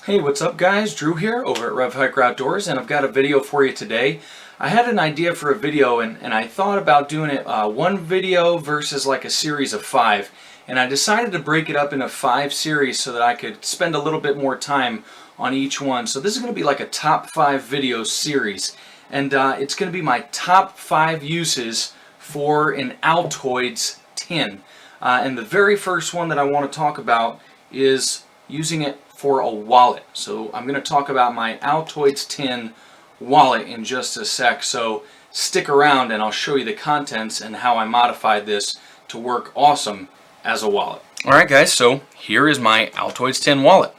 Hey, what's up guys? Drew here over at RevHiker Outdoors, and I've got a video for you today. I had an idea for a video and I thought about doing it one video versus like a series of 5. And I decided to break it up into 5 series so that I could spend a little bit more time on each one. So this is going to be like a top 5 video series. And it's going to be my top 5 uses for an Altoids tin. And the very first one that I want to talk about is using it for a wallet. So I'm going to talk about my Altoids tin wallet in just a sec. So stick around and I'll show you the contents and how I modified this to work awesome as a wallet. Alright guys, so here is my Altoids tin wallet.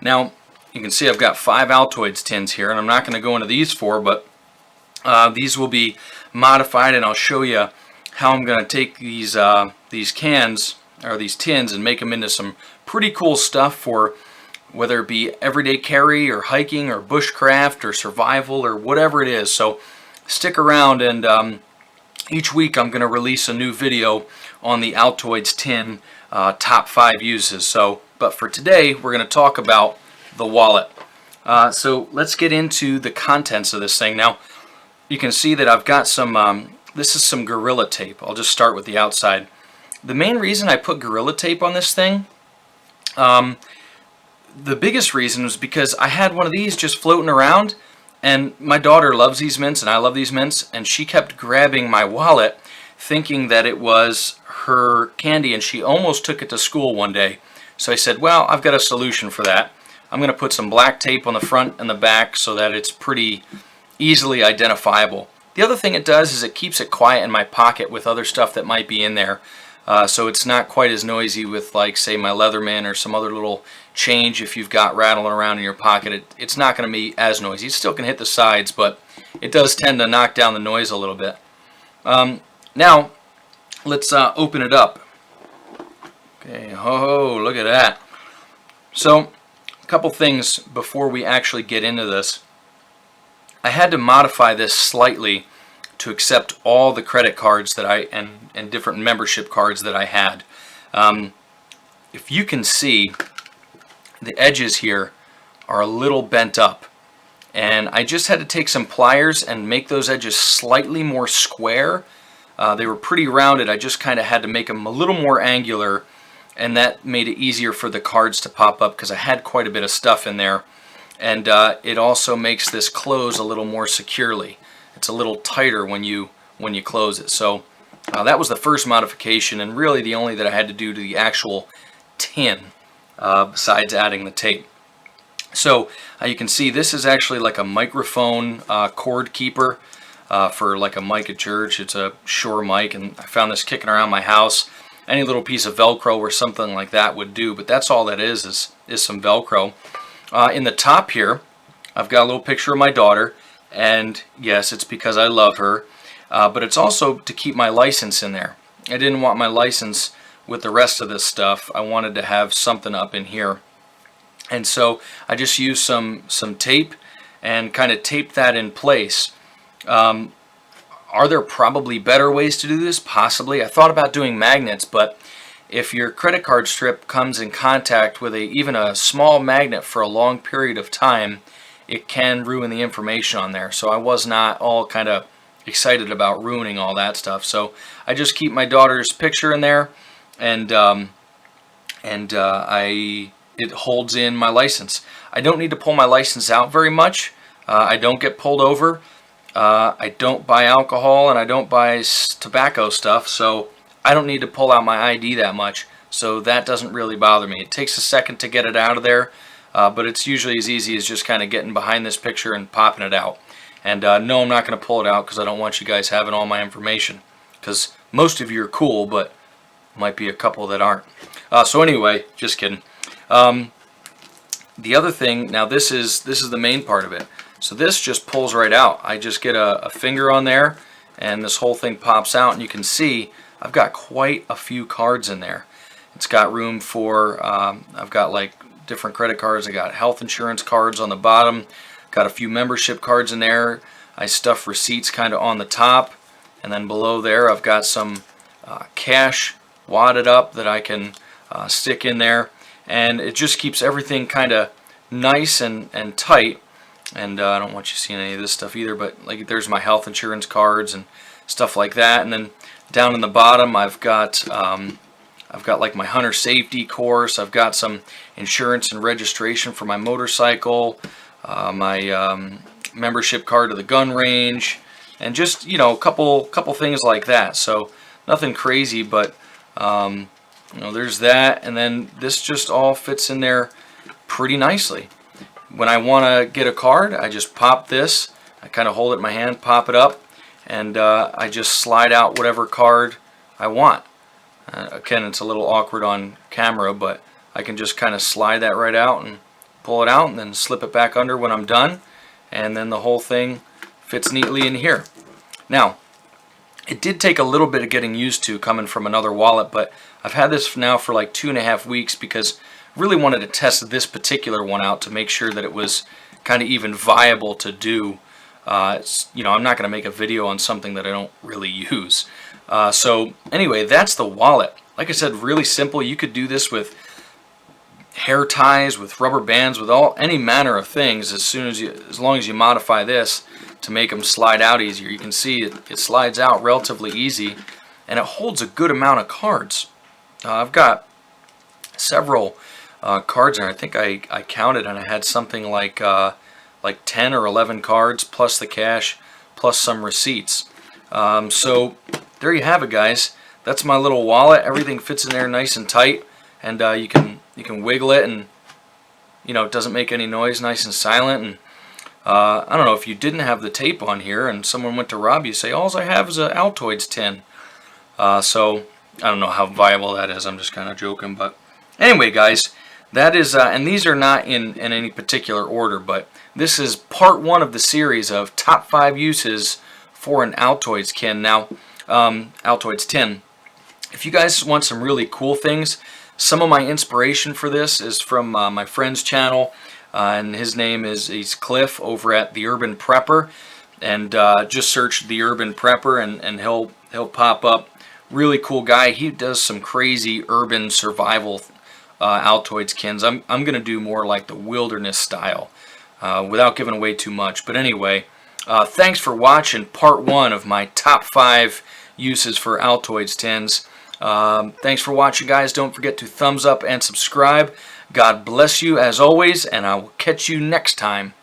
Now you can see I've got 5 Altoids tins here, and I'm not going to go into these 4, but these will be modified, and I'll show you how I'm going to take these cans or these tins and make them into some pretty cool stuff for whether it be everyday carry or hiking or bushcraft or survival or whatever it is. So stick around, and each week I'm going to release a new video on the Altoids tin top 5 uses. But for today we're going to talk about the wallet. So let's get into the contents of this thing. Now you can see that I've got some, this is some Gorilla Tape. I'll just start with the outside. The main reason I put Gorilla Tape on this thing, the biggest reason was because I had one of these just floating around, and my daughter loves these mints and I love these mints, and she kept grabbing my wallet thinking that it was her candy, and she almost took it to school one day. So I said, well, I've got a solution for that. I'm going to put some black tape on the front and the back so that it's pretty easily identifiable. The other thing it does is it keeps it quiet in my pocket with other stuff that might be in there. So it's not quite as noisy with, like, say, my Leatherman or some other little change. If you've got rattling around in your pocket, it's not going to be as noisy. It still can hit the sides, but it does tend to knock down the noise a little bit. Now, let's open it up. Okay, oh, look at that. So, a couple things before we actually get into this. I had to modify this slightly to accept all the credit cards that and different membership cards that I had. If you can see, the edges here are a little bent up, and I just had to take some pliers and make those edges slightly more square. They were pretty rounded. I just kind of had to make them a little more angular, and that made it easier for the cards to pop up because I had quite a bit of stuff in there. And it also makes this close a little more securely. It's a little tighter when you close it. So that was the first modification, and really the only that I had to do to the actual tin, besides adding the tape. So you can see this is actually like a microphone cord keeper for like a mic at church. It's a Shure mic, and I found this kicking around my house. Any little piece of Velcro or something like that would do, but that's all that is some Velcro. In the top here, I've got a little picture of my daughter, and yes, it's because I love her, but it's also to keep my license in there. I didn't want my license with the rest of this stuff. I wanted to have something up in here, and so I just used some tape and kind of taped that in place. Are there probably better ways to do this? Possibly. I thought about doing magnets, but if your credit card strip comes in contact with even a small magnet for a long period of time, it can ruin the information on there. So I was not all kind of excited about ruining all that stuff. So I just keep my daughter's picture in there, and it holds in my license. I don't need to pull my license out very much. I don't get pulled over. I don't buy alcohol, and I don't buy tobacco stuff, so I don't need to pull out my ID that much, so that doesn't really bother me. It takes a second to get it out of there, but it's usually as easy as just kind of getting behind this picture and popping it out. And no, I'm not going to pull it out because I don't want you guys having all my information, because most of you are cool, but might be a couple that aren't. So anyway, just kidding. The other thing, now this is the main part of it. So this just pulls right out. I just get a finger on there, and this whole thing pops out, and you can see I've got quite a few cards in there. It's got room for, I've got like different credit cards. I got health insurance cards on the bottom. Got a few membership cards in there. I stuff receipts kind of on the top. And then below there I've got some cash wadded up that I can stick in there. And it just keeps everything kind of nice and tight. And I don't want you seeing any of this stuff either, but like there's my health insurance cards and stuff like that. And then down in the bottom, I've got like my hunter safety course. I've got some insurance and registration for my motorcycle, my membership card to the gun range, and just, you know, a couple things like that. So nothing crazy, but you know, there's that. And then this just all fits in there pretty nicely. When I want to get a card, I just pop this. I kind of hold it in my hand, pop it up, and I just slide out whatever card I want. Again, it's a little awkward on camera, but I can just kind of slide that right out and pull it out and then slip it back under when I'm done, and then the whole thing fits neatly in here. Now, it did take a little bit of getting used to coming from another wallet, but I've had this now for like 2.5 weeks because I really wanted to test this particular one out to make sure that it was kind of even viable to do. You know, I'm not going to make a video on something that I don't really use. So anyway, that's the wallet. Like I said, really simple. You could do this with hair ties, with rubber bands, with any manner of things. As long as you modify this to make them slide out easier. You can see it slides out relatively easy, and it holds a good amount of cards. I've got several cards in there. I think I counted, and I had something like 10 or 11 cards plus the cash plus some receipts. So there you have it, guys. That's my little wallet. Everything fits in there nice and tight, and you can wiggle it, and you know, it doesn't make any noise, nice and silent. And I don't know, if you didn't have the tape on here and someone went to rob you, say, all I have is an Altoids tin. So I don't know how viable that is. I'm just kind of joking, but anyway, guys, that is, and these are not in any particular order, but this is part 1 of the series of top 5 uses for an Altoids tin. Now, Altoids tin. If you guys want some really cool things, some of my inspiration for this is from my friend's channel, and his name he's Cliff over at The Urban Prepper, and just search The Urban Prepper, and he'll pop up. Really cool guy. He does some crazy urban survival Altoids kins. I'm gonna do more like the wilderness style, without giving away too much. But anyway, thanks for watching part 1 of my top 5 uses for Altoids tins. Thanks for watching, guys. Don't forget to thumbs up and subscribe. God bless you as always, and I will catch you next time.